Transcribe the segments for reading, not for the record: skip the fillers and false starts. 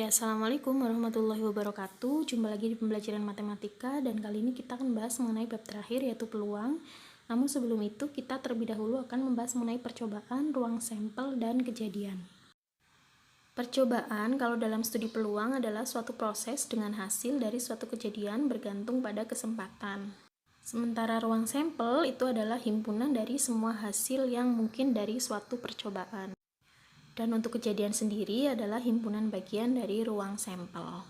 Ya, Assalamualaikum warahmatullahi wabarakatuh. Jumpa lagi di pembelajaran matematika dan kali ini kita akan membahas mengenai bab terakhir yaitu peluang. Namun sebelum itu kita terlebih dahulu akan membahas mengenai percobaan, ruang sampel, dan kejadian. Percobaan kalau dalam studi peluang adalah suatu proses dengan hasil dari suatu kejadian bergantung pada kesempatan. Sementara ruang sampel itu adalah himpunan dari semua hasil yang mungkin dari suatu percobaan. Dan untuk kejadian sendiri adalah himpunan bagian dari ruang sampel.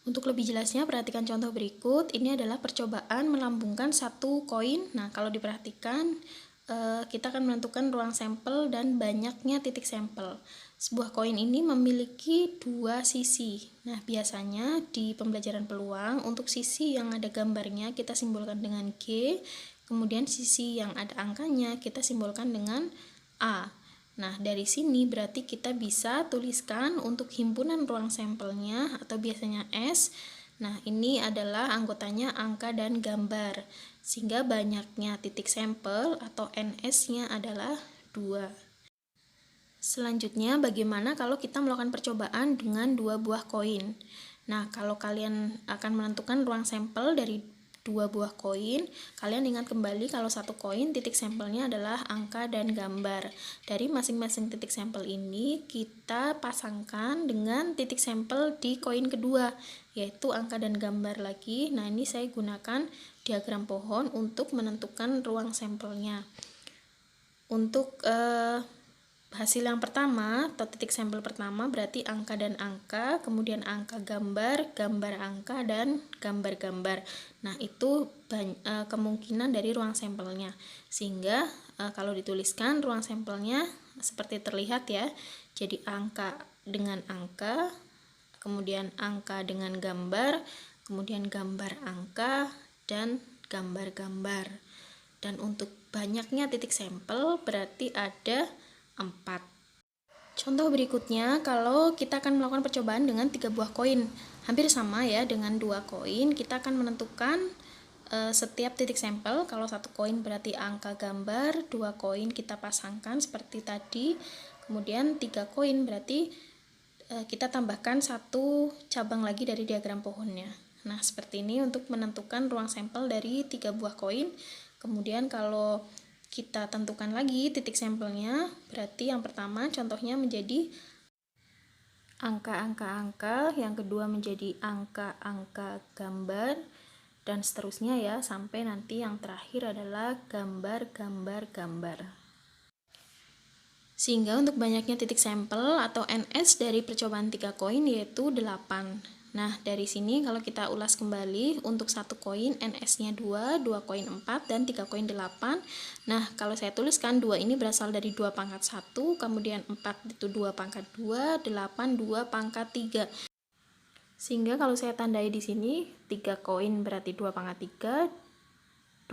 Untuk lebih jelasnya, perhatikan contoh berikut. Ini adalah percobaan melambungkan satu koin. Nah, kalau diperhatikan, kita akan menentukan ruang sampel dan banyaknya titik sampel. Sebuah koin ini memiliki dua sisi. Nah, biasanya di pembelajaran peluang, untuk sisi yang ada gambarnya kita simbolkan dengan G, kemudian sisi yang ada angkanya kita simbolkan dengan A. Nah, dari sini berarti kita bisa tuliskan untuk himpunan ruang sampelnya atau biasanya S. Nah, ini adalah anggotanya angka dan gambar. Sehingga banyaknya titik sampel atau NS-nya adalah 2. Selanjutnya, bagaimana kalau kita melakukan percobaan dengan 2 buah koin? Nah, kalau kalian akan menentukan ruang sampel dari 2 buah koin, kalian ingat kembali kalau satu koin titik sampelnya adalah angka dan gambar. Dari masing-masing titik sampel ini kita pasangkan dengan titik sampel di koin kedua, yaitu angka dan gambar lagi. Nah, ini saya gunakan diagram pohon untuk menentukan ruang sampelnya. Untuk hasil yang pertama atau titik sampel pertama berarti angka dan angka, kemudian angka gambar, gambar angka, dan gambar-gambar. Nah, itu kemungkinan dari ruang sampelnya. Sehingga kalau dituliskan ruang sampelnya seperti terlihat ya. Jadi angka dengan angka, kemudian angka dengan gambar, kemudian gambar angka, dan gambar-gambar. Dan untuk banyaknya titik sampel berarti ada 4. Contoh berikutnya, kalau kita akan melakukan percobaan dengan 3 buah koin, hampir sama ya dengan 2 koin, kita akan menentukan setiap titik sampel. Kalau satu koin berarti angka gambar, 2 koin kita pasangkan seperti tadi, kemudian 3 koin berarti kita tambahkan satu cabang lagi dari diagram pohonnya. Nah, seperti ini untuk menentukan ruang sampel dari 3 buah koin. Kemudian kalau kita tentukan lagi titik sampelnya, berarti yang pertama contohnya menjadi angka-angka-angka, yang kedua menjadi angka-angka gambar, dan seterusnya ya, sampai nanti yang terakhir adalah gambar-gambar-gambar. Sehingga untuk banyaknya titik sampel atau NS dari percobaan 3 koin yaitu 8. Nah, dari sini kalau kita ulas kembali, untuk satu koin NS-nya 2, 2 koin 4, dan 3 koin 8. Nah, kalau saya tuliskan 2 ini berasal dari 2 pangkat 1, kemudian 4 itu 2 pangkat 2, 8 2 pangkat 3. Sehingga kalau saya tandai di sini, 3 koin berarti 2 pangkat 3,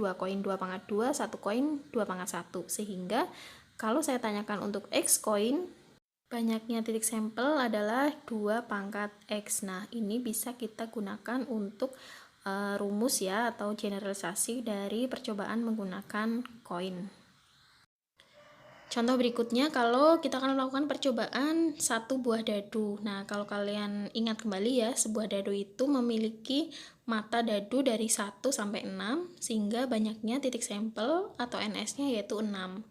2 koin 2 pangkat 2, 1 koin 2 pangkat 1. Sehingga kalau saya tanyakan untuk X koin, banyaknya titik sampel adalah 2 pangkat X. Nah, ini bisa kita gunakan untuk rumus ya atau generalisasi dari percobaan menggunakan koin. Contoh berikutnya, kalau kita akan melakukan percobaan 1 buah dadu. Nah, kalau kalian ingat kembali ya, sebuah dadu itu memiliki mata dadu dari 1 sampai 6, sehingga banyaknya titik sampel atau NS-nya yaitu 6.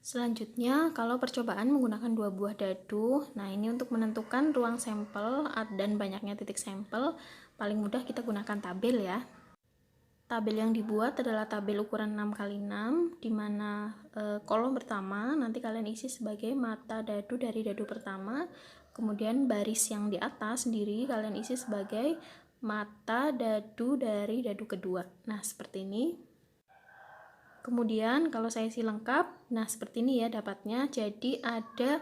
Selanjutnya, kalau percobaan menggunakan 2 buah dadu, nah ini untuk menentukan ruang sampel dan banyaknya titik sampel, paling mudah kita gunakan tabel ya. Tabel yang dibuat adalah tabel ukuran 6x6, di mana kolom pertama nanti kalian isi sebagai mata dadu dari dadu pertama, kemudian baris yang di atas sendiri kalian isi sebagai mata dadu dari dadu kedua. Nah, seperti ini. Kemudian kalau saya isi lengkap, nah seperti ini ya dapatnya. Jadi ada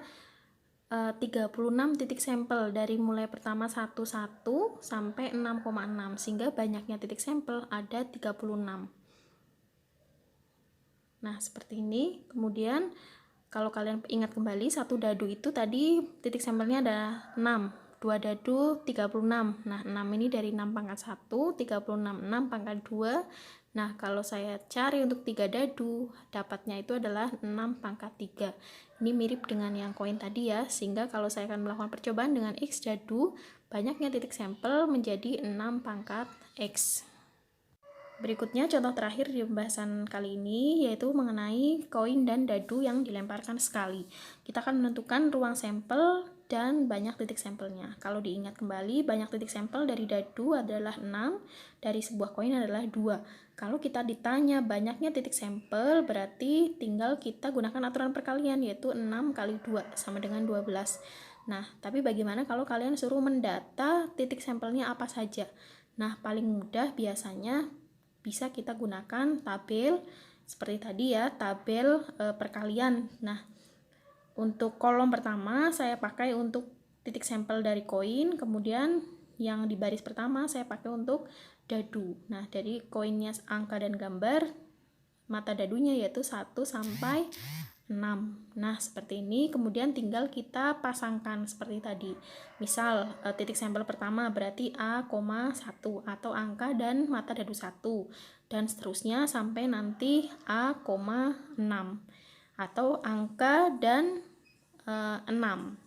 36 titik sampel dari mulai pertama 11 sampai 6,6, sehingga banyaknya titik sampel ada 36. Nah, seperti ini. Kemudian kalau kalian ingat kembali, satu dadu itu tadi titik sampelnya ada 6. 2 dadu 36. Nah, 6 ini dari 6 pangkat 1, 36, 6 pangkat 2, Nah, kalau saya cari untuk 3 dadu, dapatnya itu adalah 6 pangkat 3. Ini mirip dengan yang koin tadi ya, sehingga kalau saya akan melakukan percobaan dengan X dadu, banyaknya titik sampel menjadi 6 pangkat X. Berikutnya contoh terakhir di pembahasan kali ini yaitu mengenai koin dan dadu yang dilemparkan sekali. Kita akan menentukan ruang sampel dan banyak titik sampelnya. Kalau diingat kembali, banyak titik sampel dari dadu adalah 6, dari sebuah koin adalah 2. Kalau kita ditanya banyaknya titik sampel, berarti tinggal kita gunakan aturan perkalian, yaitu 6 kali 2 sama dengan 12. Nah, tapi bagaimana kalau kalian suruh mendata titik sampelnya apa saja? Nah, paling mudah biasanya bisa kita gunakan tabel seperti tadi ya, tabel perkalian. Nah, untuk kolom pertama saya pakai untuk titik sampel dari koin, kemudian yang di baris pertama saya pakai untuk dadu. Nah, dari koinnya angka dan gambar, mata dadunya yaitu 1 sampai 6. Nah, seperti ini. Kemudian tinggal kita pasangkan seperti tadi. Misal, titik sampel pertama berarti A, 1 atau angka dan mata dadu 1. Dan seterusnya sampai nanti A, 6 atau angka dan 6.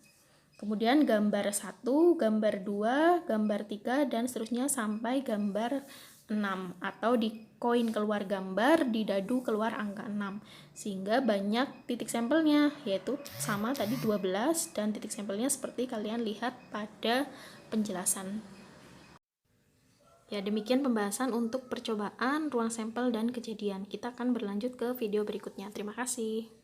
Kemudian gambar 1, gambar 2, gambar 3, dan seterusnya sampai gambar 6. Atau di koin keluar gambar, di dadu keluar angka 6. Sehingga banyak titik sampelnya, yaitu sama tadi 12, dan titik sampelnya seperti kalian lihat pada penjelasan. Ya, demikian pembahasan untuk percobaan, ruang sampel, dan kejadian. Kita akan berlanjut ke video berikutnya. Terima kasih.